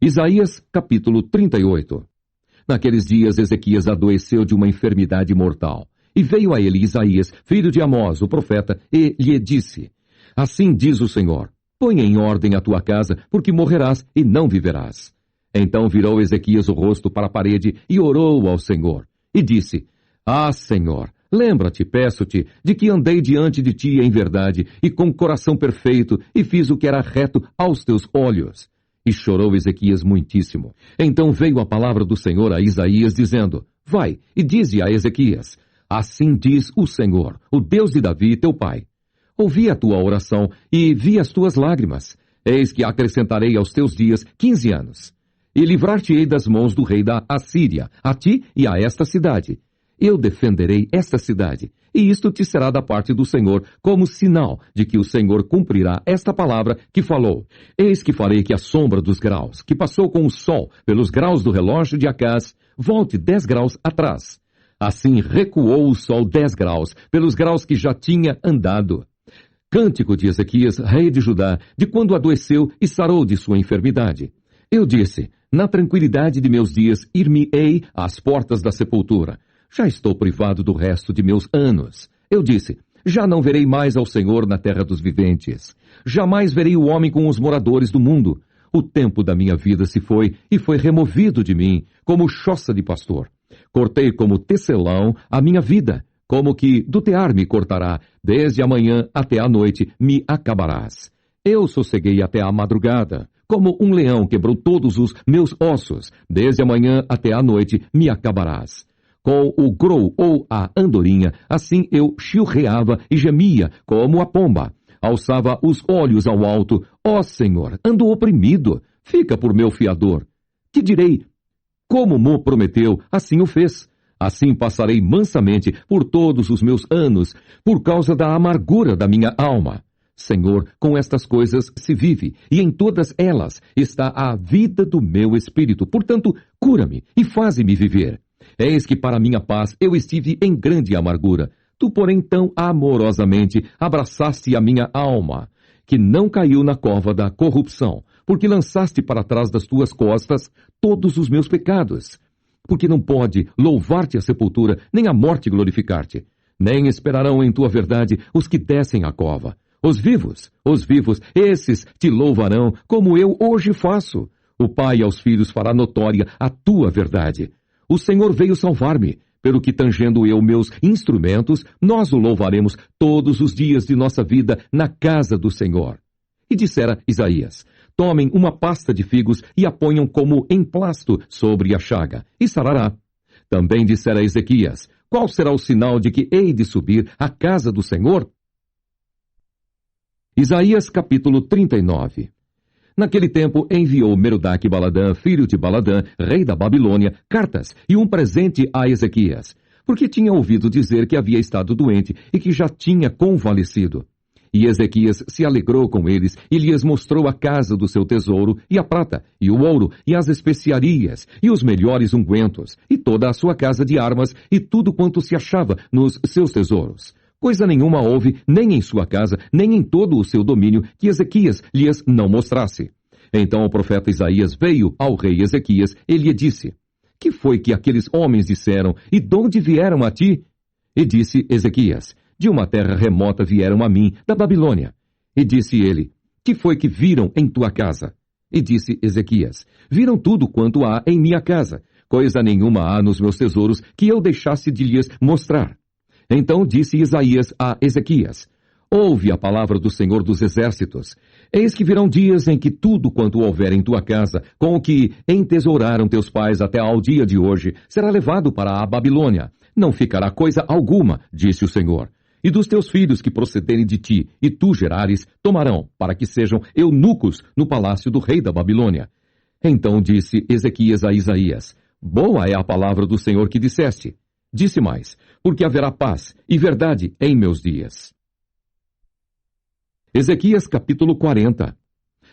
Isaías capítulo 38. Naqueles dias Ezequias adoeceu de uma enfermidade mortal. E veio a ele Isaías, filho de Amós, o profeta, e lhe disse: Assim diz o Senhor, põe em ordem a tua casa, porque morrerás e não viverás. Então virou Ezequias o rosto para a parede e orou ao Senhor. E disse: Ah, Senhor, lembra-te, peço-te, de que andei diante de ti em verdade, e com coração perfeito, e fiz o que era reto aos teus olhos. E chorou Ezequias muitíssimo. Então veio a palavra do Senhor a Isaías, dizendo: Vai, e dize a Ezequias: Assim diz o Senhor, o Deus de Davi, teu pai. Ouvi a tua oração e vi as tuas lágrimas. Eis que acrescentarei aos teus dias 15 anos. E livrar-te-ei das mãos do rei da Assíria, a ti e a esta cidade. Eu defenderei esta cidade, e isto te será da parte do Senhor, como sinal de que o Senhor cumprirá esta palavra que falou. Eis que farei que a sombra dos graus, que passou com o sol pelos graus do relógio de Acás, volte 10 graus atrás. Assim recuou o sol 10 graus, pelos graus que já tinha andado. Cântico de Ezequias, rei de Judá, de quando adoeceu e sarou de sua enfermidade. Eu disse: Na tranquilidade de meus dias, ir-me-ei às portas da sepultura. Já estou privado do resto de meus anos. Eu disse: Já não verei mais ao Senhor na terra dos viventes. Jamais verei o homem com os moradores do mundo. O tempo da minha vida se foi, e foi removido de mim, como choça de pastor. Cortei como tecelão a minha vida, como que do tear me cortará, desde a manhã até a noite me acabarás. Eu sosseguei até a madrugada, como um leão quebrou todos os meus ossos, desde a manhã até a noite me acabarás. Com o grou ou a andorinha, assim eu chilreava e gemia como a pomba. Alçava os olhos ao alto: Ó Senhor, ando oprimido, fica por meu fiador. Que direi? Como Mo prometeu, assim o fez. Assim passarei mansamente por todos os meus anos, por causa da amargura da minha alma. Senhor, com estas coisas se vive, e em todas elas está a vida do meu espírito. Portanto, cura-me e faze-me viver. Eis que para minha paz eu estive em grande amargura. Tu, porém, tão amorosamente abraçaste a minha alma, que não caiu na cova da corrupção, porque lançaste para trás das tuas costas todos os meus pecados. Porque não pode louvar-te a sepultura, nem a morte glorificar-te. Nem esperarão em tua verdade os que descem à cova. Os vivos, esses te louvarão, como eu hoje faço. O Pai aos filhos fará notória a tua verdade. O Senhor veio salvar-me, pelo que tangendo eu meus instrumentos, nós o louvaremos todos os dias de nossa vida na casa do Senhor. E dissera Isaías: Tomem uma pasta de figos e a ponham como emplasto sobre a chaga, e sarará. Também dissera Ezequias: Qual será o sinal de que hei de subir à casa do Senhor? Isaías capítulo 39. Naquele tempo enviou Merodach-Baladã, filho de Baladã, rei da Babilônia, cartas e um presente a Ezequias, porque tinha ouvido dizer que havia estado doente e que já tinha convalescido. E Ezequias se alegrou com eles e lhes mostrou a casa do seu tesouro, e a prata, e o ouro, e as especiarias, e os melhores ungüentos, e toda a sua casa de armas, e tudo quanto se achava nos seus tesouros. Coisa nenhuma houve, nem em sua casa, nem em todo o seu domínio, que Ezequias lhes não mostrasse. Então o profeta Isaías veio ao rei Ezequias e lhe disse: Que foi que aqueles homens disseram, e de onde vieram a ti? E disse Ezequias: De uma terra remota vieram a mim, da Babilônia. E disse ele: Que foi que viram em tua casa? E disse Ezequias: Viram tudo quanto há em minha casa. Coisa nenhuma há nos meus tesouros que eu deixasse de lhes mostrar. Então disse Isaías a Ezequias: Ouve a palavra do Senhor dos Exércitos. Eis que virão dias em que tudo quanto houver em tua casa, com o que entesouraram teus pais até ao dia de hoje, será levado para a Babilônia. Não ficará coisa alguma, disse o Senhor. E dos teus filhos que procederem de ti, e tu gerares, tomarão, para que sejam eunucos no palácio do rei da Babilônia. Então disse Ezequias a Isaías: Boa é a palavra do Senhor que disseste. Disse mais: Porque haverá paz e verdade em meus dias. Ezequias capítulo 40.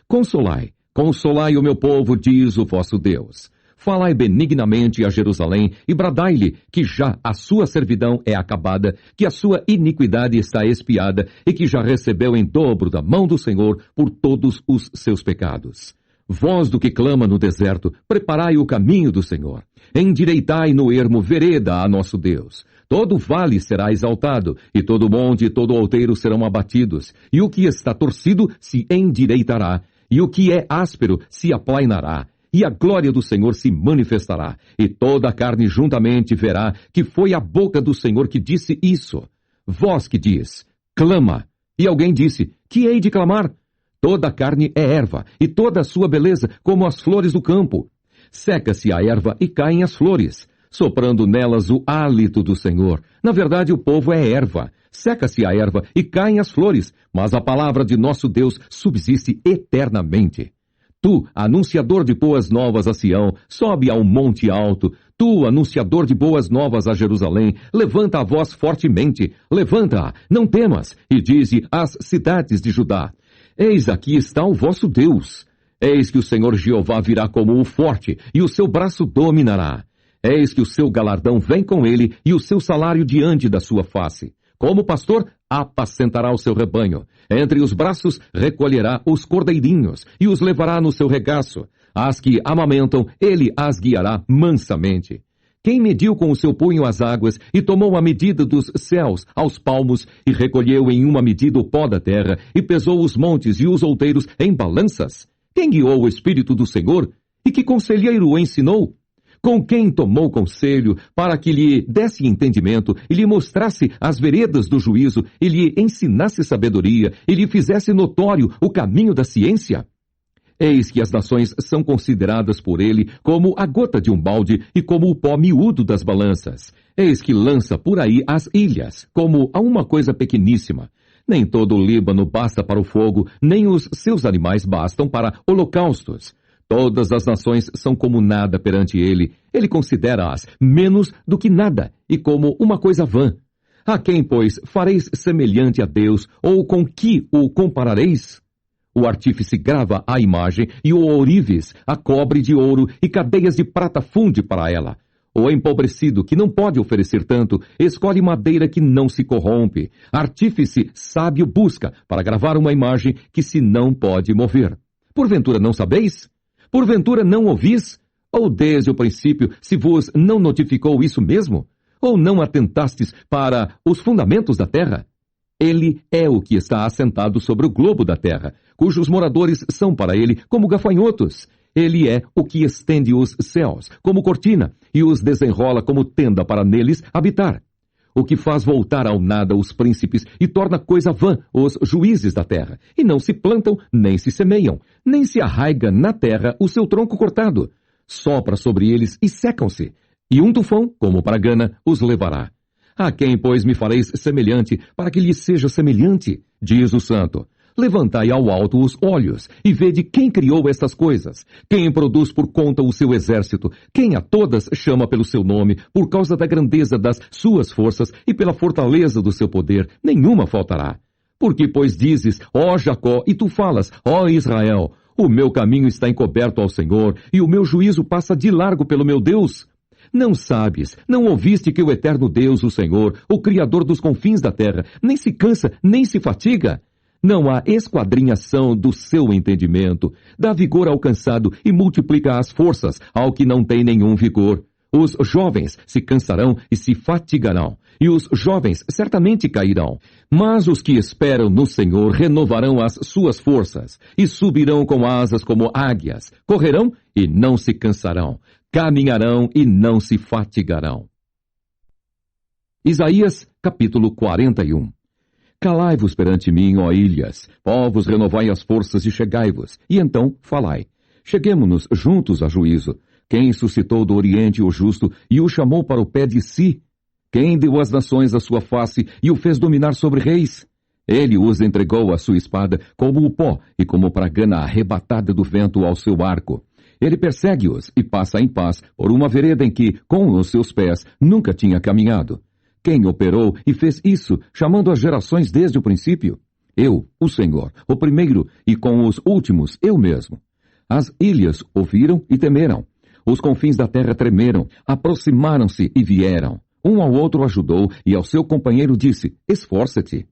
Consolai, consolai o meu povo, diz o vosso Deus. Falai benignamente a Jerusalém e bradai-lhe que já a sua servidão é acabada, que a sua iniquidade está expiada e que já recebeu em dobro da mão do Senhor por todos os seus pecados. Voz do que clama no deserto, preparai o caminho do Senhor. Endireitai no ermo vereda a nosso Deus. Todo vale será exaltado, e todo monte e todo outeiro serão abatidos, e o que está torcido se endireitará, e o que é áspero se aplainará, e a glória do Senhor se manifestará, e toda a carne juntamente verá que foi a boca do Senhor que disse isso. Voz que diz, clama. E alguém disse, que hei de clamar? Toda a carne é erva, e toda a sua beleza como as flores do campo. Seca-se a erva e caem as flores, soprando nelas o hálito do Senhor. Na verdade, o povo é erva. Seca-se a erva e caem as flores, mas a palavra de nosso Deus subsiste eternamente. Tu, anunciador de boas novas a Sião, sobe ao monte alto. Tu, anunciador de boas novas a Jerusalém, levanta a voz fortemente. Levanta, não temas, e dize às cidades de Judá: Eis aqui está o vosso Deus. Eis que o Senhor Jeová virá como o forte, e o seu braço dominará. Eis que o seu galardão vem com ele, e o seu salário diante da sua face. Como pastor, apacentará o seu rebanho. Entre os braços recolherá os cordeirinhos, e os levará no seu regaço. As que amamentam, ele as guiará mansamente. Quem mediu com o seu punho as águas, e tomou a medida dos céus aos palmos, e recolheu em uma medida o pó da terra, e pesou os montes e os outeiros em balanças? Quem guiou o Espírito do Senhor? E que conselheiro o ensinou? Com quem tomou conselho para que lhe desse entendimento, e lhe mostrasse as veredas do juízo, e lhe ensinasse sabedoria, e lhe fizesse notório o caminho da ciência? Eis que as nações são consideradas por ele como a gota de um balde e como o pó miúdo das balanças. Eis que lança por aí as ilhas, como a uma coisa pequeníssima. Nem todo o Líbano basta para o fogo, nem os seus animais bastam para holocaustos. Todas as nações são como nada perante ele. Ele considera-as menos do que nada e como uma coisa vã. A quem, pois, fareis semelhante a Deus, ou com que o comparareis? O artífice grava a imagem, e o ourives a cobre de ouro, e cadeias de prata funde para ela. O empobrecido, que não pode oferecer tanto, escolhe madeira que não se corrompe. Artífice sábio busca para gravar uma imagem que se não pode mover. Porventura não sabeis? Porventura não ouvis? Ou desde o princípio se vos não notificou isso mesmo? Ou não atentastes para os fundamentos da terra? Ele é o que está assentado sobre o globo da terra, cujos moradores são para ele como gafanhotos. Ele é o que estende os céus como cortina e os desenrola como tenda para neles habitar. O que faz voltar ao nada os príncipes e torna coisa vã os juízes da terra. E não se plantam, nem se semeiam, nem se arraiga na terra o seu tronco cortado. Sopra sobre eles e secam-se, e um tufão, como para Gana, os levará. A quem, pois, me fareis semelhante, para que lhe seja semelhante? Diz o santo. Levantai ao alto os olhos, e vede quem criou estas coisas, quem produz por conta o seu exército, quem a todas chama pelo seu nome, por causa da grandeza das suas forças e pela fortaleza do seu poder, nenhuma faltará. Porque, pois, dizes, ó Jacó, e tu falas, ó Israel, o meu caminho está encoberto ao Senhor, e o meu juízo passa de largo pelo meu Deus. Não sabes, não ouviste que o eterno Deus, o Senhor, o Criador dos confins da terra, nem se cansa, nem se fatiga? Não há esquadrinhação do seu entendimento. Dá vigor ao cansado e multiplica as forças ao que não tem nenhum vigor. Os jovens se cansarão e se fatigarão, e os jovens certamente cairão. Mas os que esperam no Senhor renovarão as suas forças, e subirão com asas como águias. Correrão e não se cansarão. Caminharão e não se fatigarão. Isaías, capítulo 41. Calai-vos perante mim, ó ilhas, povos, renovai as forças e chegai-vos, e então falai. Cheguemo-nos juntos a juízo. Quem suscitou do Oriente o justo e o chamou para o pé de si? Quem deu às nações a sua face e o fez dominar sobre reis? Ele os entregou à sua espada como o pó e como pragana arrebatada do vento ao seu arco. Ele persegue-os e passa em paz por uma vereda em que, com os seus pés, nunca tinha caminhado. Quem operou e fez isso, chamando as gerações desde o princípio? Eu, o Senhor, o primeiro, e com os últimos, eu mesmo. As ilhas ouviram e temeram. Os confins da terra tremeram, aproximaram-se e vieram. Um ao outro ajudou, e ao seu companheiro disse, esforça-te.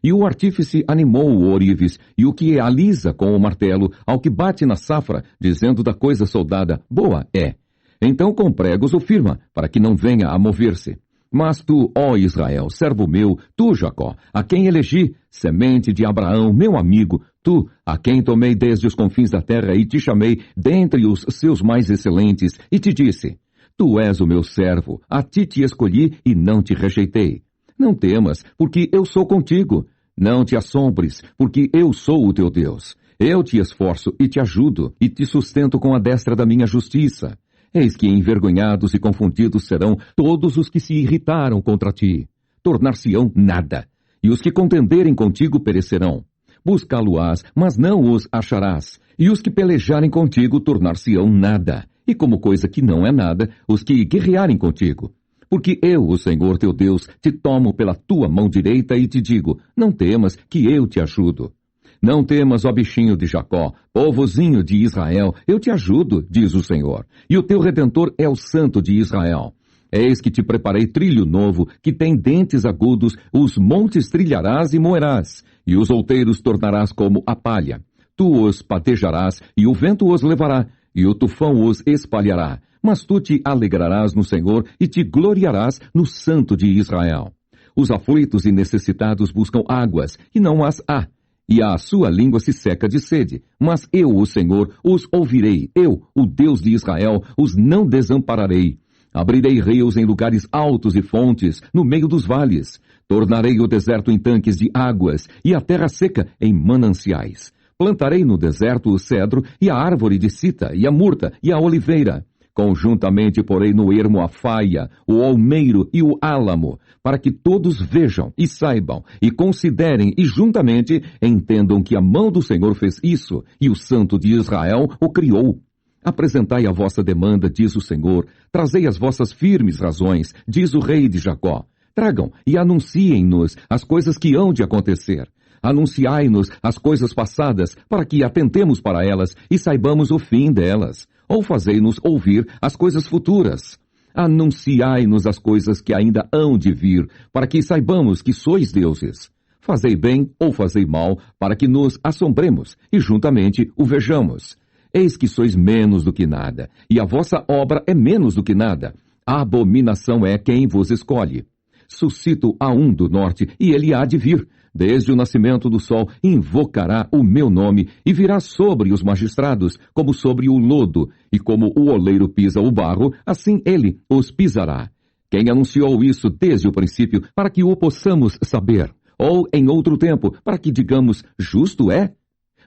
E o artífice animou o ourives, e o que alisa com o martelo, ao que bate na safra, dizendo da coisa soldada, boa é. Então com pregos o firma, para que não venha a mover-se. Mas tu, ó Israel, servo meu, tu, Jacó, a quem elegi, semente de Abraão, meu amigo, tu, a quem tomei desde os confins da terra e te chamei dentre os seus mais excelentes, e te disse, tu és o meu servo, a ti te escolhi e não te rejeitei. Não temas, porque eu sou contigo. Não te assombres, porque eu sou o teu Deus. Eu te esforço e te ajudo, e te sustento com a destra da minha justiça. Eis que envergonhados e confundidos serão todos os que se irritaram contra ti. Tornar-se-ão nada, e os que contenderem contigo perecerão. Buscá-lo-ás, mas não os acharás, e os que pelejarem contigo tornar-se-ão nada, e como coisa que não é nada, os que guerrearem contigo. Porque eu, o Senhor teu Deus, te tomo pela tua mão direita e te digo, não temas, que eu te ajudo. Não temas, ó bichinho de Jacó, povozinho de Israel, eu te ajudo, diz o Senhor. E o teu Redentor é o Santo de Israel. Eis que te preparei trilho novo, que tem dentes agudos, os montes trilharás e moerás, e os outeiros tornarás como a palha. Tu os patejarás, e o vento os levará, e o tufão os espalhará. Mas tu te alegrarás no Senhor e te gloriarás no Santo de Israel. Os aflitos e necessitados buscam águas, e não as há. E a sua língua se seca de sede. Mas eu, o Senhor, os ouvirei. Eu, o Deus de Israel, os não desampararei. Abrirei rios em lugares altos e fontes, no meio dos vales. Tornarei o deserto em tanques de águas, e a terra seca em mananciais. Plantarei no deserto o cedro, e a árvore de cita, e a murta, e a oliveira. Conjuntamente porei no ermo a faia, o almeiro e o álamo, para que todos vejam e saibam, e considerem e juntamente entendam que a mão do Senhor fez isso, e o Santo de Israel o criou. Apresentai a vossa demanda, diz o Senhor, trazei as vossas firmes razões, diz o rei de Jacó. Tragam e anunciem-nos as coisas que hão de acontecer. Anunciai-nos as coisas passadas, para que atentemos para elas e saibamos o fim delas. Ou fazei-nos ouvir as coisas futuras. Anunciai-nos as coisas que ainda hão de vir, para que saibamos que sois deuses. Fazei bem ou fazei mal, para que nos assombremos e juntamente o vejamos. Eis que sois menos do que nada, e a vossa obra é menos do que nada. A abominação é quem vos escolhe. Suscito a um do norte, e ele há de vir. Desde o nascimento do sol, invocará o meu nome, e virá sobre os magistrados, como sobre o lodo, e como o oleiro pisa o barro, assim ele os pisará. Quem anunciou isso desde o princípio, para que o possamos saber? Ou em outro tempo, para que digamos, justo é?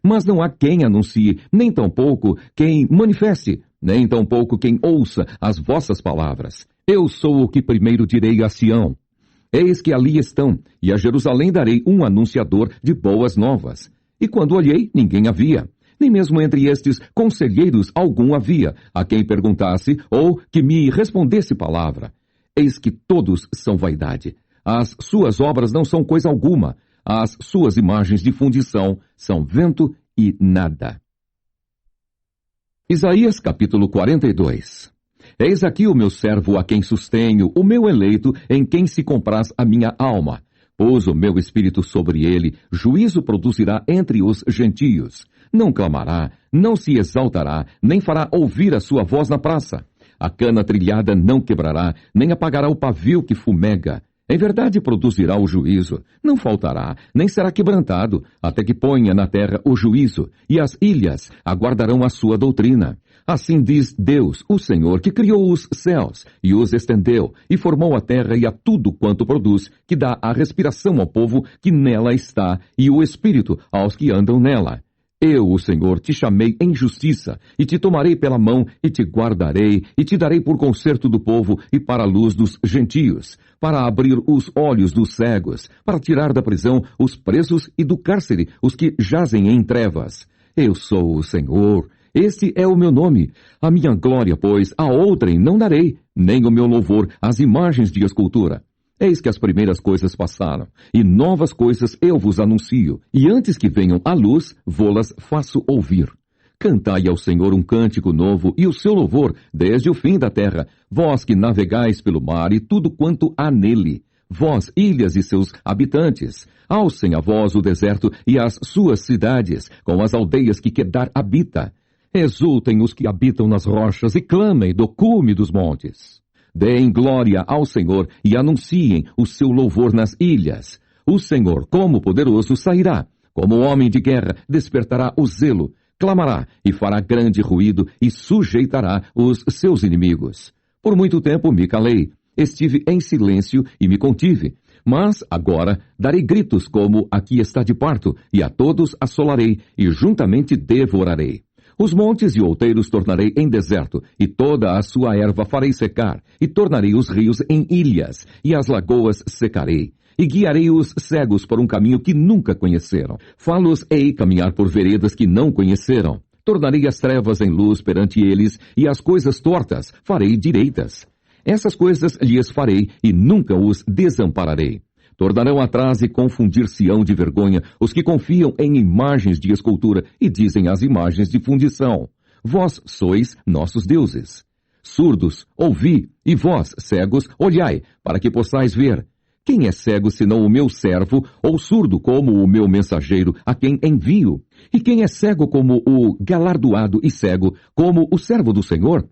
Mas não há quem anuncie, nem tampouco quem manifeste, nem tampouco quem ouça as vossas palavras. Eu sou o que primeiro direi a Sião. Eis que ali estão, e a Jerusalém darei um anunciador de boas novas. E quando olhei, ninguém havia. Nem mesmo entre estes conselheiros algum havia, a quem perguntasse ou que me respondesse palavra. Eis que todos são vaidade. As suas obras não são coisa alguma. As suas imagens de fundição são vento e nada. Isaías capítulo 42. Eis aqui o meu servo a quem sustenho, o meu eleito, em quem se compraz a minha alma. Pôs o meu espírito sobre ele, juízo produzirá entre os gentios. Não clamará, não se exaltará, nem fará ouvir a sua voz na praça. A cana trilhada não quebrará, nem apagará o pavio que fumega. Em verdade produzirá o juízo, não faltará, nem será quebrantado, até que ponha na terra o juízo, e as ilhas aguardarão a sua doutrina. Assim diz Deus, o Senhor, que criou os céus, e os estendeu, e formou a terra e a tudo quanto produz, que dá a respiração ao povo que nela está, e o espírito aos que andam nela. Eu, o Senhor, te chamei em justiça, e te tomarei pela mão, e te guardarei, e te darei por conserto do povo, e para a luz dos gentios, para abrir os olhos dos cegos, para tirar da prisão os presos e do cárcere os que jazem em trevas. Eu sou o Senhor, este é o meu nome. A minha glória, pois, a outrem não darei, nem o meu louvor às imagens de escultura. Eis que as primeiras coisas passaram, e novas coisas eu vos anuncio, e antes que venham à luz, vô-las faço ouvir. Cantai ao Senhor um cântico novo, e o seu louvor desde o fim da terra, vós que navegais pelo mar e tudo quanto há nele. vós, ilhas e seus habitantes. Alcem a voz o deserto e as suas cidades, com as aldeias que Quedar habita. Exultem os que habitam nas rochas e clamem do cume dos montes. Deem glória ao Senhor e anunciem o seu louvor nas ilhas. O Senhor, como poderoso, sairá. Como homem de guerra, despertará o zelo. Clamará e fará grande ruído e sujeitará os seus inimigos. Por muito tempo me calei. Estive em silêncio e me contive. Mas agora darei gritos como a que está de parto, e a todos assolarei, e juntamente devorarei. Os montes e outeiros tornarei em deserto, e toda a sua erva farei secar, e tornarei os rios em ilhas, e as lagoas secarei. E guiarei os cegos por um caminho que nunca conheceram. Fá-los-ei caminhar por veredas que não conheceram. Tornarei as trevas em luz perante eles, e as coisas tortas farei direitas. Essas coisas lhes farei, e nunca os desampararei. Tornarão atrás e confundir-se-ão de vergonha os que confiam em imagens de escultura e dizem as imagens de fundição. Vós sois nossos deuses. Surdos, ouvi, e vós, cegos, olhai, para que possais ver. Quem é cego senão o meu servo, ou surdo como o meu mensageiro, a quem envio? E quem é cego como o galardoado e cego, como o servo do Senhor?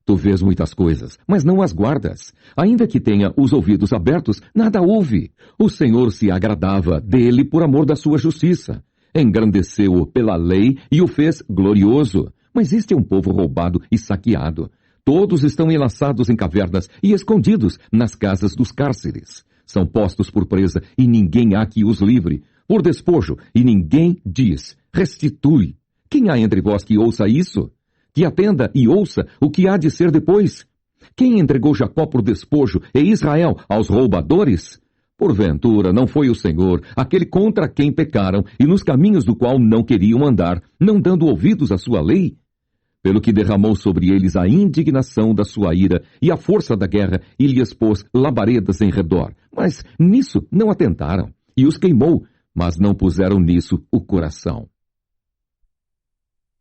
Tu vês muitas coisas, mas não as guardas. Ainda que tenha os ouvidos abertos, nada ouve. O Senhor se agradava dele por amor da sua justiça. Engrandeceu-o pela lei e o fez glorioso. Mas este é um povo roubado e saqueado. Todos estão enlaçados em cavernas e escondidos nas casas dos cárceres. São postos por presa e ninguém há que os livre. Por despojo e ninguém diz, restitui. Quem há entre vós que ouça isso? Que atenda e ouça o que há de ser depois. Quem entregou Jacó por despojo e Israel aos roubadores? Porventura não foi o Senhor, aquele contra quem pecaram e nos caminhos do qual não queriam andar, não dando ouvidos à sua lei? Pelo que derramou sobre eles a indignação da sua ira e a força da guerra e lhes pôs labaredas em redor. Mas nisso não atentaram, e os queimou, mas não puseram nisso o coração.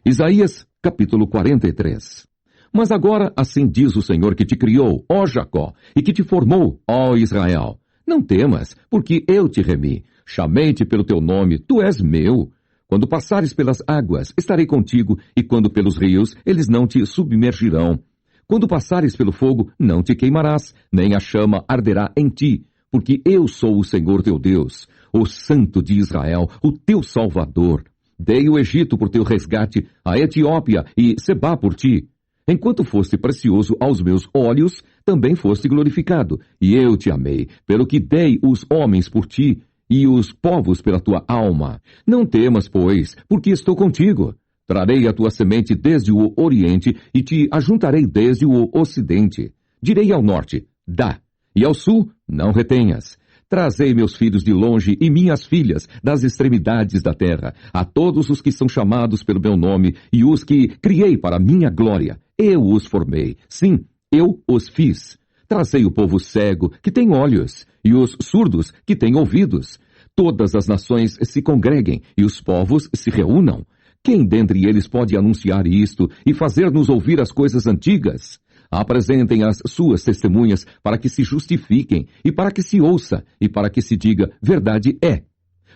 Isaías capítulo 43. Mas agora assim diz o Senhor que te criou, ó Jacó, e que te formou, ó Israel. Não temas, porque eu te remi. Chamei-te pelo teu nome, tu és meu. Quando passares pelas águas, estarei contigo, e quando pelos rios, eles não te submergirão. Quando passares pelo fogo, não te queimarás, nem a chama arderá em ti, porque eu sou o Senhor teu Deus, o Santo de Israel, o teu Salvador. Dei o Egito por teu resgate, a Etiópia e Sebá por ti. Enquanto foste precioso aos meus olhos, também foste glorificado, e eu te amei, pelo que dei os homens por ti, e os povos pela tua alma. Não temas, pois, porque estou contigo. Trarei a tua semente desde o oriente, e te ajuntarei desde o ocidente. Direi ao norte, dá, e ao sul, não retenhas. Trazei meus filhos de longe e minhas filhas das extremidades da terra, a todos os que são chamados pelo meu nome e os que criei para minha glória. Eu os formei, sim, eu os fiz. Trazei o povo cego, que tem olhos, e os surdos, que têm ouvidos. Todas as nações se congreguem e os povos se reúnam. Quem dentre eles pode anunciar isto e fazer-nos ouvir as coisas antigas? Apresentem as suas testemunhas para que se justifiquem, e para que se ouça, e para que se diga, verdade é.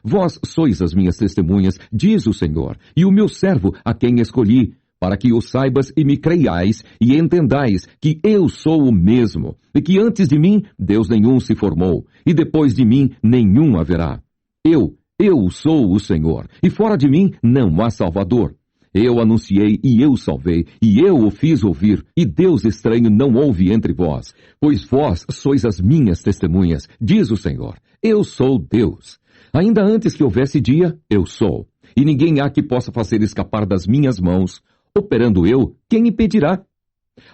Vós sois as minhas testemunhas, diz o Senhor, e o meu servo a quem escolhi, para que o saibas e me creiais, e entendais que eu sou o mesmo, e que antes de mim Deus nenhum se formou, e depois de mim nenhum haverá. Eu sou o Senhor, e fora de mim não há Salvador. Eu anunciei e eu salvei, e eu o fiz ouvir, e Deus estranho não houve entre vós, pois vós sois as minhas testemunhas, diz o Senhor. Eu sou Deus. Ainda antes que houvesse dia, eu sou, e ninguém há que possa fazer escapar das minhas mãos. Operando eu, quem impedirá?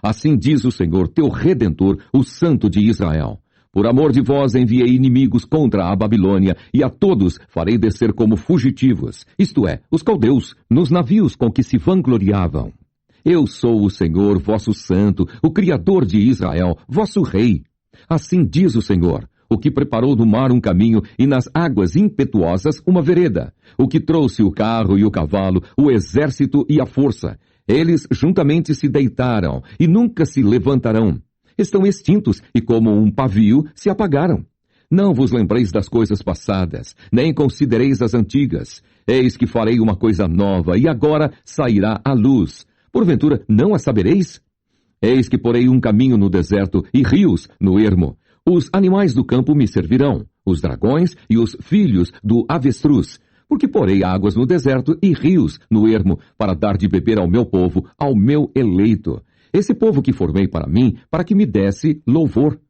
Assim diz o Senhor, teu Redentor, o Santo de Israel. Por amor de vós enviei inimigos contra a Babilônia, e a todos farei descer como fugitivos, isto é, os caldeus, nos navios com que se vangloriavam. Eu sou o Senhor, vosso Santo, o Criador de Israel, vosso Rei. Assim diz o Senhor, o que preparou no mar um caminho e nas águas impetuosas uma vereda, o que trouxe o carro e o cavalo, o exército e a força. Eles juntamente se deitaram e nunca se levantarão. Estão extintos e como um pavio se apagaram. Não vos lembreis das coisas passadas, nem considereis as antigas. Eis que farei uma coisa nova, e agora sairá à luz. Porventura não a sabereis? Eis que porei um caminho no deserto e rios no ermo. Os animais do campo me servirão, os dragões e os filhos do avestruz, porque porei águas no deserto e rios no ermo, para dar de beber ao meu povo, ao meu eleito. Esse povo que formei para mim, para que me desse louvor.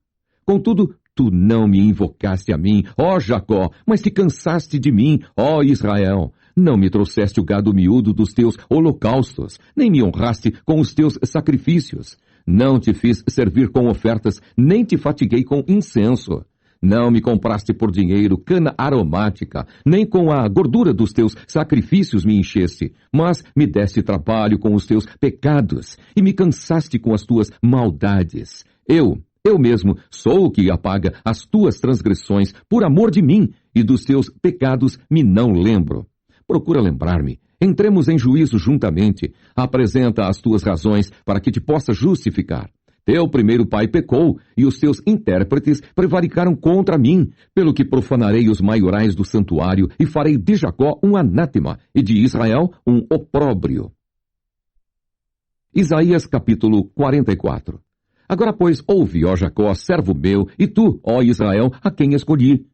Contudo, tu não me invocaste a mim, ó Jacó, mas te cansaste de mim, ó Israel. Não me trouxeste o gado miúdo dos teus holocaustos, nem me honraste com os teus sacrifícios. Não te fiz servir com ofertas, nem te fatiguei com incenso. Não me compraste por dinheiro cana aromática, nem com a gordura dos teus sacrifícios me encheste, mas me deste trabalho com os teus pecados, e me cansaste com as tuas maldades. Eu mesmo sou o que apaga as tuas transgressões por amor de mim, e dos teus pecados me não lembro. Procura lembrar-me. Entremos em juízo juntamente. Apresenta as tuas razões para que te possa justificar. Teu primeiro pai pecou, e os teus intérpretes prevaricaram contra mim, pelo que profanarei os maiorais do santuário, e farei de Jacó um anátema, e de Israel um opróbrio. Isaías capítulo 44. Agora, pois, ouve, ó Jacó, servo meu, e tu, ó Israel, a quem escolhi.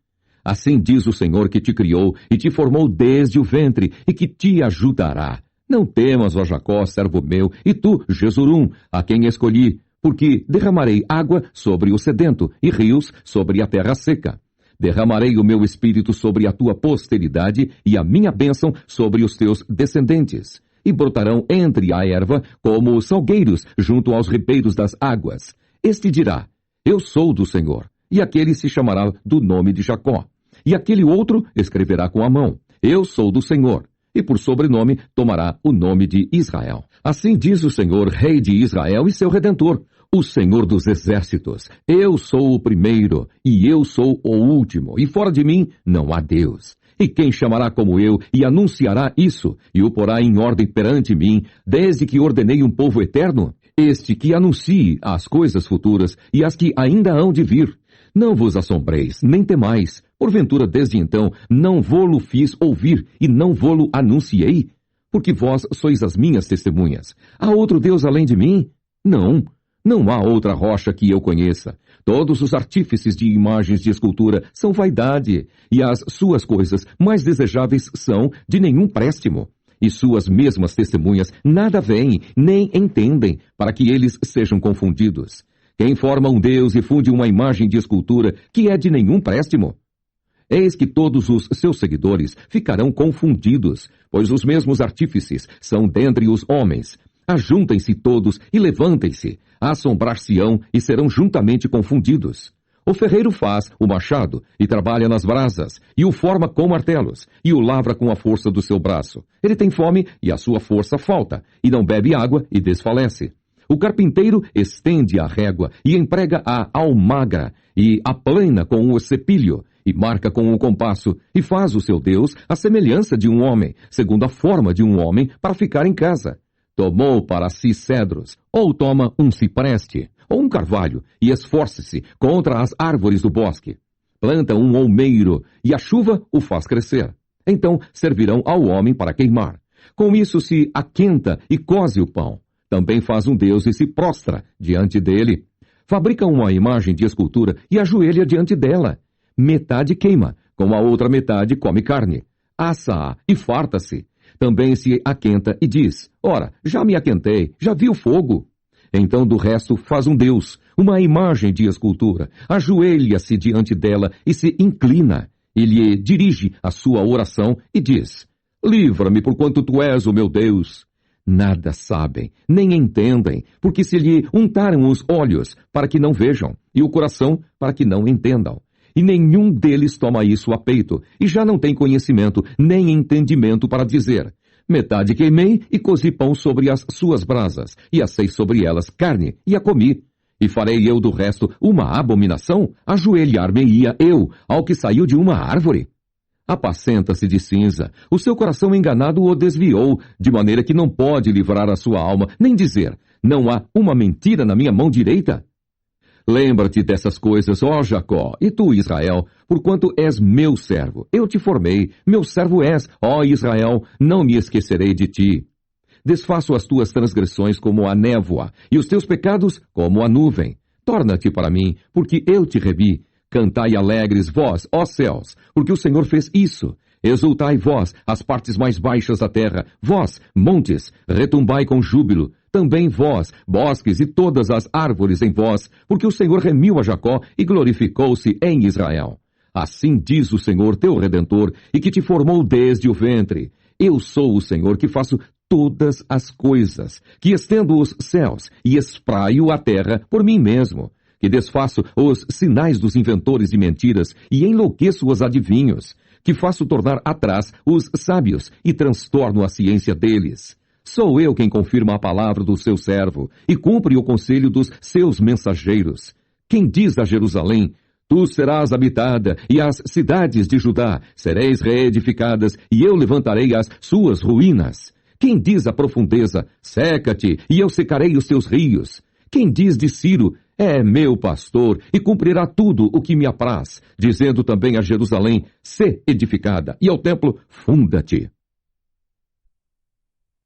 Assim diz o Senhor que te criou e te formou desde o ventre e que te ajudará. Não temas, ó Jacó, servo meu, e tu, Jesurum, a quem escolhi, porque derramarei água sobre o sedento e rios sobre a terra seca. Derramarei o meu espírito sobre a tua posteridade e a minha bênção sobre os teus descendentes. E brotarão entre a erva como os salgueiros junto aos ribeiros das águas. Este dirá, eu sou do Senhor, e aquele se chamará do nome de Jacó. E aquele outro escreverá com a mão, eu sou do Senhor, e por sobrenome tomará o nome de Israel. Assim diz o Senhor, Rei de Israel e seu Redentor, o Senhor dos Exércitos. Eu sou o primeiro, e eu sou o último, e fora de mim não há Deus. E quem chamará como eu, e anunciará isso, e o porá em ordem perante mim, desde que ordenei um povo eterno? Este que anuncie as coisas futuras, e as que ainda hão de vir. Não vos assombreis, nem temais. Porventura, desde então, não vô-lo fiz ouvir, e não vô-lo anunciei? Porque vós sois as minhas testemunhas. Há outro Deus além de mim? Não há outra rocha que eu conheça. Todos os artífices de imagens de escultura são vaidade, e as suas coisas mais desejáveis são de nenhum préstimo. E suas mesmas testemunhas nada veem, nem entendem, para que eles sejam confundidos. Quem forma um Deus e funde uma imagem de escultura que é de nenhum préstimo? Eis que todos os seus seguidores ficarão confundidos, pois os mesmos artífices são dentre os homens. Ajuntem-se todos e levantem-se, assombrar-se-ão e serão juntamente confundidos. O ferreiro faz o machado e trabalha nas brasas, e o forma com martelos, e o lavra com a força do seu braço. Ele tem fome e a sua força falta, e não bebe água e desfalece. O carpinteiro estende a régua e emprega a almagra, e aplana com o cepilho, e marca com o compasso, e faz o seu Deus à semelhança de um homem, segundo a forma de um homem, para ficar em casa. Tomou para si cedros, ou toma um cipreste, ou um carvalho, e esforce-se contra as árvores do bosque. Planta um olmeiro, e a chuva o faz crescer. Então servirão ao homem para queimar. Com isso se aquenta e coze o pão. Também faz um Deus e se prostra diante dele. Fabrica uma imagem de escultura e ajoelha diante dela. Metade queima, com a outra metade come carne. Assa-a e farta-se. Também se aquenta e diz, ora, já me aquentei, já vi o fogo. Então do resto faz um Deus, uma imagem de escultura, ajoelha-se diante dela e se inclina. E lhe dirige a sua oração e diz, livra-me porquanto tu és o meu Deus. Nada sabem, nem entendem, porque se lhe untaram os olhos para que não vejam, e o coração para que não entendam. E nenhum deles toma isso a peito, e já não tem conhecimento, nem entendimento para dizer, metade queimei e cozi pão sobre as suas brasas, e assei sobre elas carne, e a comi. E farei eu do resto uma abominação? Ajoelhar-me-ia eu ao que saiu de uma árvore? Apacenta-se de cinza, o seu coração enganado o desviou, de maneira que não pode livrar a sua alma, nem dizer, não há uma mentira na minha mão direita? Lembra-te dessas coisas, ó Jacó, e tu, Israel, porquanto és meu servo. Eu te formei, meu servo és, ó Israel, não me esquecerei de ti. Desfaço as tuas transgressões como a névoa, e os teus pecados como a nuvem. Torna-te para mim, porque eu te remi. Cantai alegres vós, ó céus, porque o Senhor fez isso. Exultai vós, as partes mais baixas da terra, vós, montes, retumbai com júbilo. Também vós, bosques e todas as árvores em vós, porque o Senhor remiu a Jacó e glorificou-se em Israel. Assim diz o Senhor teu Redentor, e que te formou desde o ventre. Eu sou o Senhor que faço todas as coisas, que estendo os céus e espraio a terra por mim mesmo, que desfaço os sinais dos inventores de mentiras e enlouqueço os adivinhos, que faço tornar atrás os sábios e transtorno a ciência deles. Sou eu quem confirma a palavra do seu servo e cumpre o conselho dos seus mensageiros. Quem diz a Jerusalém: tu serás habitada, e as cidades de Judá sereis reedificadas, e eu levantarei as suas ruínas. Quem diz à profundeza: seca-te, e eu secarei os teus rios. Quem diz de Ciro: é meu pastor, e cumprirá tudo o que me apraz, dizendo também a Jerusalém: sê edificada, e ao templo: funda-te.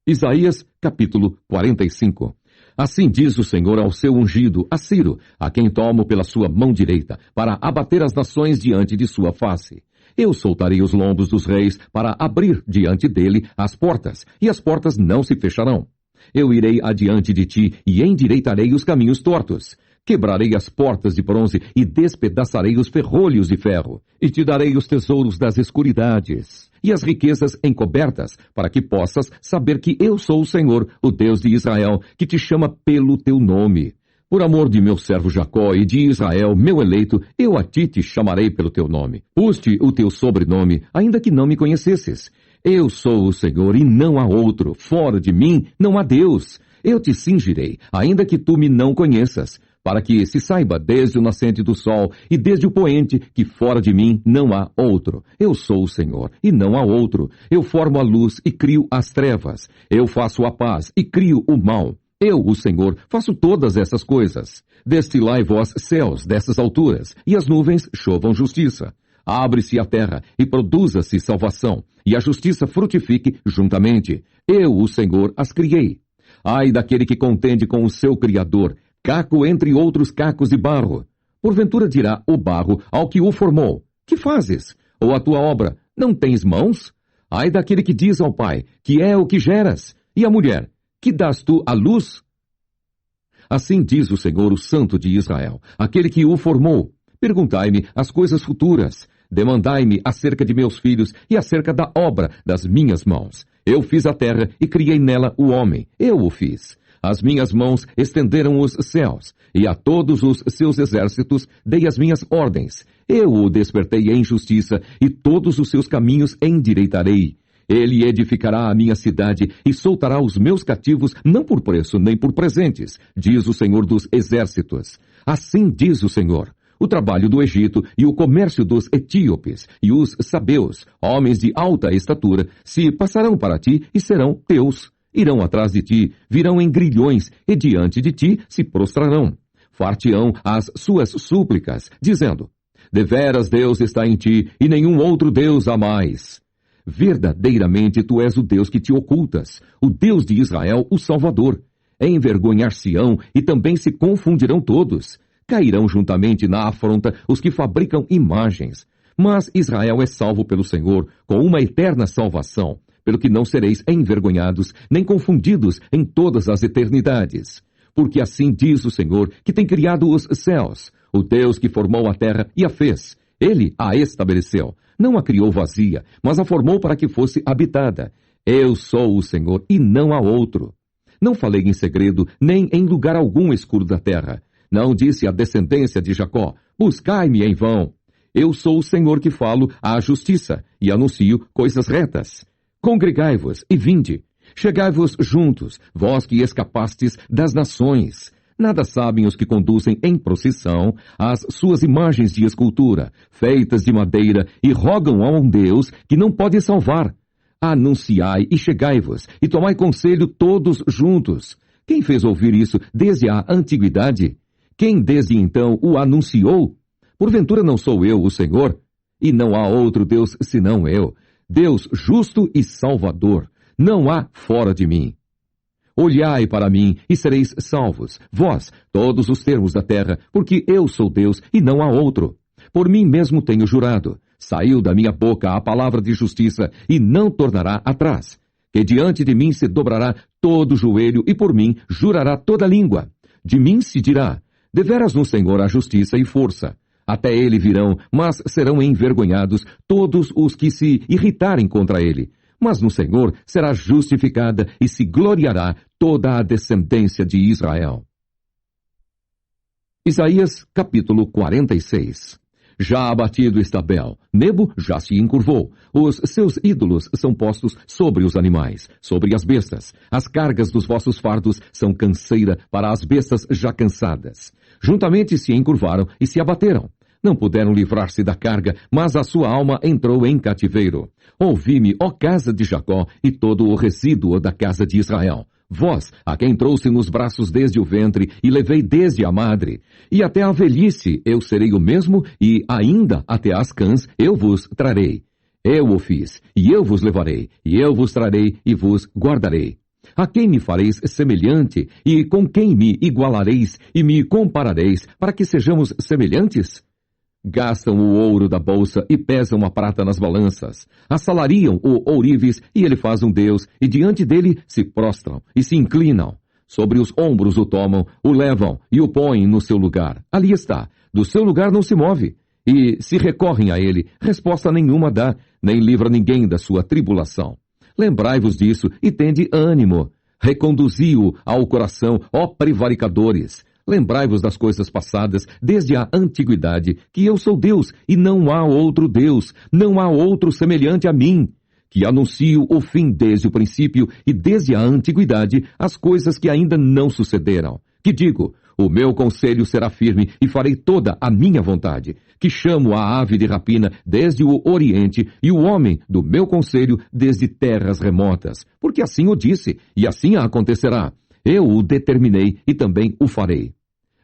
Isaías, capítulo 45. Assim diz o Senhor ao seu ungido, a Ciro, a quem tomo pela sua mão direita, para abater as nações diante de sua face. Eu soltarei os lombos dos reis para abrir diante dele as portas, e as portas não se fecharão. Eu irei adiante de ti e endireitarei os caminhos tortos. Quebrarei as portas de bronze e despedaçarei os ferrolhos de ferro, e te darei os tesouros das escuridades e as riquezas encobertas, para que possas saber que eu sou o Senhor, o Deus de Israel, que te chama pelo teu nome. Por amor de meu servo Jacó e de Israel, meu eleito, eu a ti te chamarei pelo teu nome. Pus-te o teu sobrenome, ainda que não me conhecesses. Eu sou o Senhor e não há outro. Fora de mim não há Deus. Eu te cingirei, ainda que tu me não conheças, para que se saiba desde o nascente do sol e desde o poente que fora de mim não há outro. Eu sou o Senhor e não há outro. Eu formo a luz e crio as trevas. Eu faço a paz e crio o mal. Eu, o Senhor, faço todas essas coisas. Destilai vós céus dessas alturas, e as nuvens chovam justiça. Abre-se a terra e produza-se salvação, e a justiça frutifique juntamente. Eu, o Senhor, as criei. Ai daquele que contende com o seu Criador, caco entre outros cacos de barro. Porventura dirá o barro ao que o formou: que fazes? Ou a tua obra: não tens mãos? Ai daquele que diz ao pai: que é o que geras? E à mulher: que dás tu à luz? Assim diz o Senhor, o Santo de Israel, aquele que o formou: perguntai-me as coisas futuras, demandai-me acerca de meus filhos e acerca da obra das minhas mãos. Eu fiz a terra e criei nela o homem, eu o fiz. As minhas mãos estenderam os céus, e a todos os seus exércitos dei as minhas ordens. Eu o despertei em justiça, e todos os seus caminhos endireitarei. Ele edificará a minha cidade e soltará os meus cativos, não por preço nem por presentes, diz o Senhor dos exércitos. Assim diz o Senhor: o trabalho do Egito e o comércio dos etíopes e os sabeus, homens de alta estatura, se passarão para ti e serão teus. Irão atrás de ti, virão em grilhões, e diante de ti se prostrarão. Far-te-ão as suas súplicas, dizendo: deveras Deus está em ti, e nenhum outro Deus há mais. Verdadeiramente tu és o Deus que te ocultas, o Deus de Israel, o Salvador. Envergonhar-se-ão, e também se confundirão todos. Cairão juntamente na afronta os que fabricam imagens. Mas Israel é salvo pelo Senhor, com uma eterna salvação, pelo que não sereis envergonhados, nem confundidos em todas as eternidades. Porque assim diz o Senhor, que tem criado os céus, o Deus que formou a terra e a fez. Ele a estabeleceu, não a criou vazia, mas a formou para que fosse habitada. Eu sou o Senhor e não há outro. Não falei em segredo, nem em lugar algum escuro da terra. Não disse à descendência de Jacó: buscai-me em vão. Eu sou o Senhor que falo a justiça e anuncio coisas retas. Congregai-vos e vinde. Chegai-vos juntos, vós que escapastes das nações. Nada sabem os que conduzem em procissão as suas imagens de escultura, feitas de madeira, e rogam a um Deus que não pode salvar. Anunciai e chegai-vos, e tomai conselho todos juntos. Quem fez ouvir isso desde a antiguidade? Quem desde então o anunciou? Porventura não sou eu, o Senhor? e não há outro Deus senão eu, Deus justo e salvador, não há fora de mim. Olhai para mim e sereis salvos, vós, todos os termos da terra, porque eu sou Deus e não há outro. Por mim mesmo tenho jurado, saiu da minha boca a palavra de justiça e não tornará atrás. Que diante de mim se dobrará todo joelho e por mim jurará toda língua. De mim se dirá, deveras no Senhor há justiça e força. Até ele virão, mas serão envergonhados todos os que se irritarem contra ele. Mas no Senhor será justificada e se gloriará toda a descendência de Israel. Isaías capítulo 46. Já abatido está Bel, Nebo já se encurvou. Os seus ídolos são postos sobre os animais, sobre as bestas. As cargas dos vossos fardos são canseira para as bestas já cansadas. Juntamente se encurvaram e se abateram. Não puderam livrar-se da carga, mas a sua alma entrou em cativeiro. Ouvi-me, ó casa de Jacó, e todo o resíduo da casa de Israel. Vós, a quem trouxe nos braços desde o ventre, e levei desde a madre. E até a velhice eu serei o mesmo, e ainda até as cãs eu vos trarei. Eu o fiz, e eu vos levarei, e eu vos trarei, e vos guardarei. A quem me fareis semelhante, e com quem me igualareis, e me comparareis, para que sejamos semelhantes? Gastam o ouro da bolsa e pesam a prata nas balanças. Assalariam o ourives e ele faz um deus, e diante dele se prostram e se inclinam. Sobre os ombros o tomam, o levam e o põem no seu lugar. Ali está, do seu lugar não se move. E se recorrem a ele, resposta nenhuma dá, nem livra ninguém da sua tribulação. Lembrai-vos disso e tende ânimo. Reconduzi-o ao coração, ó prevaricadores. Lembrai-vos das coisas passadas, desde a antiguidade, que eu sou Deus, e não há outro Deus, não há outro semelhante a mim, que anuncio o fim desde o princípio e desde a antiguidade as coisas que ainda não sucederam. Que digo, o meu conselho será firme e farei toda a minha vontade, que chamo a ave de rapina desde o oriente e o homem do meu conselho desde terras remotas, porque assim o disse, e assim acontecerá. Eu o determinei e também o farei.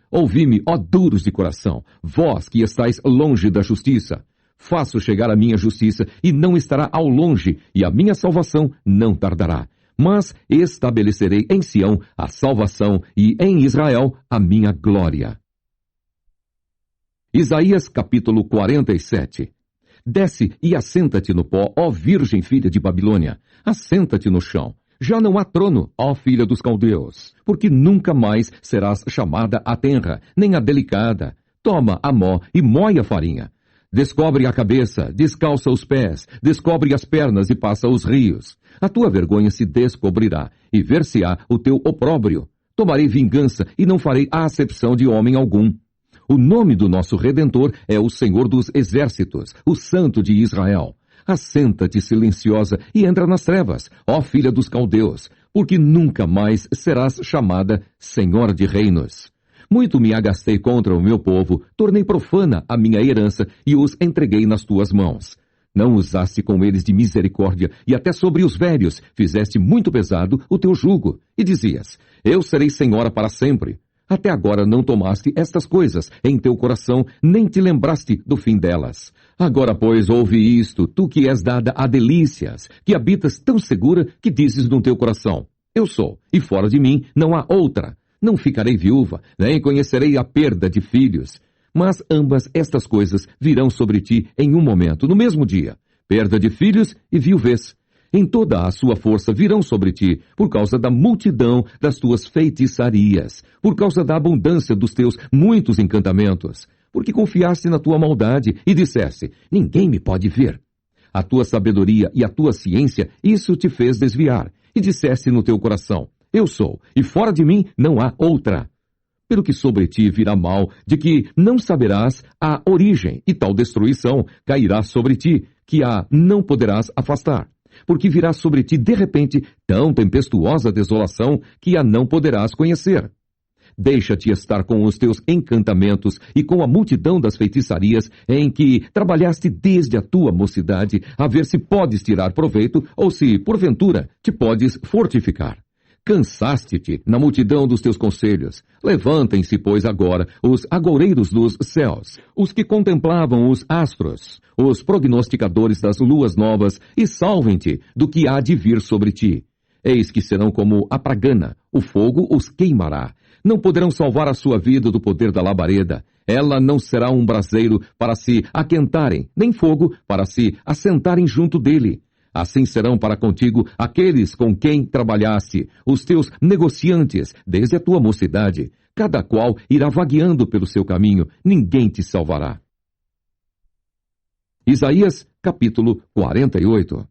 Ouvi-me, ó duros de coração, vós que estáis longe da justiça. Faço chegar a minha justiça e não estará ao longe, e a minha salvação não tardará. Mas estabelecerei em Sião a salvação e em Israel a minha glória. Isaías capítulo 47. Desce e assenta-te no pó, ó virgem filha de Babilônia. Assenta-te no chão. Já não há trono, ó filha dos caldeus, porque nunca mais serás chamada a tenra, nem a delicada. Toma a mó e mói a farinha. Descobre a cabeça, descalça os pés, descobre as pernas e passa os rios. A tua vergonha se descobrirá, e ver-se-á o teu opróbrio. Tomarei vingança e não farei acepção de homem algum. O nome do nosso Redentor é o Senhor dos Exércitos, o Santo de Israel. Assenta-te silenciosa e entra nas trevas, ó filha dos caldeus, porque nunca mais serás chamada Senhora de Reinos. Muito me agastei contra o meu povo, tornei profana a minha herança e os entreguei nas tuas mãos. Não usaste com eles de misericórdia, e até sobre os velhos fizeste muito pesado o teu jugo, e dizias, eu serei senhora para sempre. Até agora não tomaste estas coisas em teu coração, nem te lembraste do fim delas. Agora, pois, ouve isto, tu que és dada a delícias, que habitas tão segura que dizes no teu coração, eu sou, e fora de mim não há outra. Não ficarei viúva, nem conhecerei a perda de filhos. Mas ambas estas coisas virão sobre ti em um momento, no mesmo dia, perda de filhos e viuvez. Em toda a sua força virão sobre ti, por causa da multidão das tuas feitiçarias, por causa da abundância dos teus muitos encantamentos, porque confiaste na tua maldade e disseste, ninguém me pode ver. A tua sabedoria e a tua ciência, isso te fez desviar, e disseste no teu coração, eu sou, e fora de mim não há outra. Pelo que sobre ti virá mal, de que não saberás a origem, e tal destruição cairá sobre ti, que a não poderás afastar. Porque virá sobre ti de repente tão tempestuosa desolação que a não poderás conhecer. Deixa-te estar com os teus encantamentos e com a multidão das feitiçarias em que trabalhaste desde a tua mocidade, a ver se podes tirar proveito ou se, porventura, te podes fortificar. Cansaste-te na multidão dos teus conselhos. Levantem-se, pois, agora os agoureiros dos céus, os que contemplavam os astros, os prognosticadores das luas novas, e salvem-te do que há de vir sobre ti. Eis que serão como a pragana, o fogo os queimará. Não poderão salvar a sua vida do poder da labareda. Ela não será um braseiro para se aquentarem, nem fogo para se assentarem junto dele. Assim serão para contigo aqueles com quem trabalhaste, os teus negociantes, desde a tua mocidade. Cada qual irá vagueando pelo seu caminho, ninguém te salvará. Isaías, capítulo 48.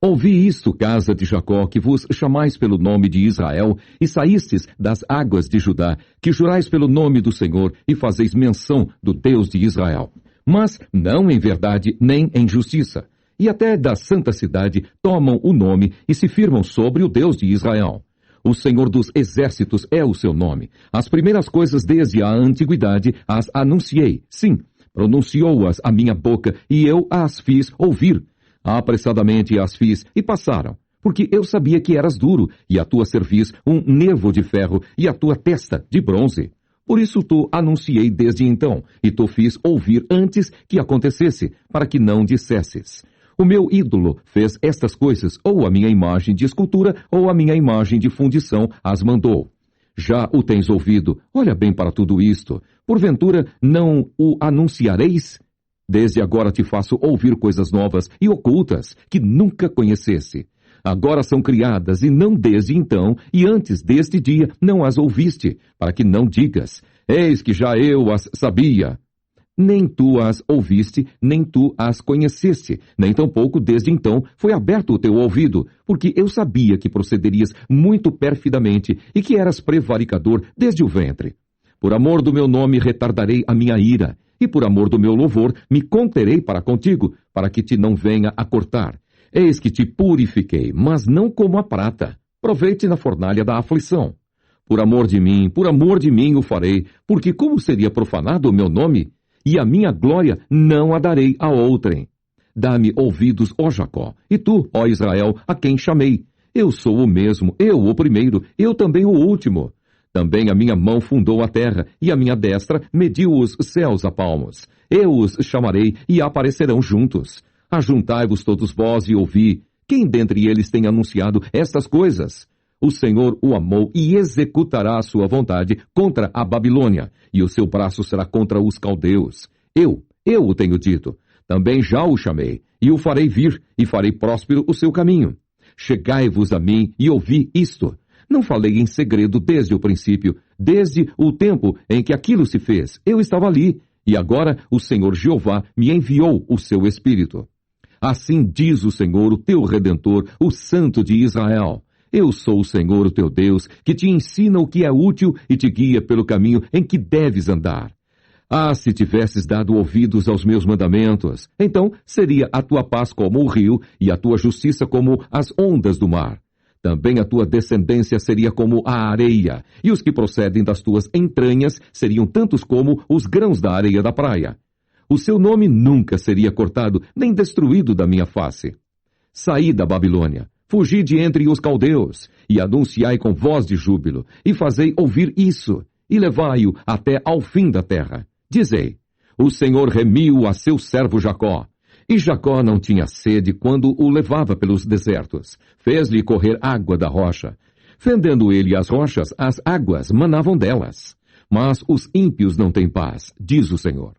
Ouvi isto, casa de Jacó, que vos chamais pelo nome de Israel, e saístes das águas de Judá, que jurais pelo nome do Senhor, e fazeis menção do Deus de Israel. Mas não em verdade, nem em justiça. E até da santa cidade tomam o nome e se firmam sobre o Deus de Israel. O Senhor dos exércitos é o seu nome. As primeiras coisas desde a antiguidade as anunciei. Sim, pronunciou-as a minha boca e eu as fiz ouvir. Apressadamente as fiz e passaram, porque eu sabia que eras duro e a tua cerviz um nervo de ferro e a tua testa de bronze. Por isso tu anunciei desde então e tu fiz ouvir antes que acontecesse, para que não dissesses. O meu ídolo fez estas coisas, ou a minha imagem de escultura, ou a minha imagem de fundição as mandou. Já o tens ouvido, olha bem para tudo isto. Porventura não o anunciareis? Desde agora te faço ouvir coisas novas e ocultas, que nunca conhecesse. Agora são criadas, e não desde então, e antes deste dia não as ouviste, para que não digas, eis que já eu as sabia. Nem tu as ouviste, nem tu as conheceste, nem tampouco desde então foi aberto o teu ouvido, porque eu sabia que procederias muito perfidamente e que eras prevaricador desde o ventre. Por amor do meu nome retardarei a minha ira, e por amor do meu louvor me conterei para contigo, para que te não venha a cortar. Eis que te purifiquei, mas não como a prata. Proveite na fornalha da aflição. Por amor de mim o farei, porque como seria profanado o meu nome? E a minha glória não a darei a outrem. Dá-me ouvidos, ó Jacó, e tu, ó Israel, a quem chamei. Eu sou o mesmo, eu o primeiro, eu também o último. Também a minha mão fundou a terra, e a minha destra mediu os céus a palmos. Eu os chamarei, e aparecerão juntos. Ajuntai-vos todos vós e ouvi. Quem dentre eles tem anunciado estas coisas? O Senhor o amou e executará a sua vontade contra a Babilônia, e o seu braço será contra os caldeus. Eu o tenho dito. Também já o chamei, e o farei vir, e farei próspero o seu caminho. Chegai-vos a mim e ouvi isto. Não falei em segredo desde o princípio, desde o tempo em que aquilo se fez. Eu estava ali, e agora o Senhor Jeová me enviou o seu Espírito. Assim diz o Senhor, o teu Redentor, o Santo de Israel. Eu sou o Senhor, o teu Deus, que te ensina o que é útil e te guia pelo caminho em que deves andar. Ah, se tivesses dado ouvidos aos meus mandamentos, então seria a tua paz como o rio e a tua justiça como as ondas do mar. Também a tua descendência seria como a areia, e os que procedem das tuas entranhas seriam tantos como os grãos da areia da praia. O seu nome nunca seria cortado, nem destruído da minha face. Saí da Babilônia. Fugi de entre os caldeus, e anunciai com voz de júbilo, e fazei ouvir isso, e levai-o até ao fim da terra. Dizei, o Senhor remiu a seu servo Jacó, e Jacó não tinha sede quando o levava pelos desertos. Fez-lhe correr água da rocha. Fendendo ele as rochas, as águas manavam delas. Mas os ímpios não têm paz, diz o Senhor.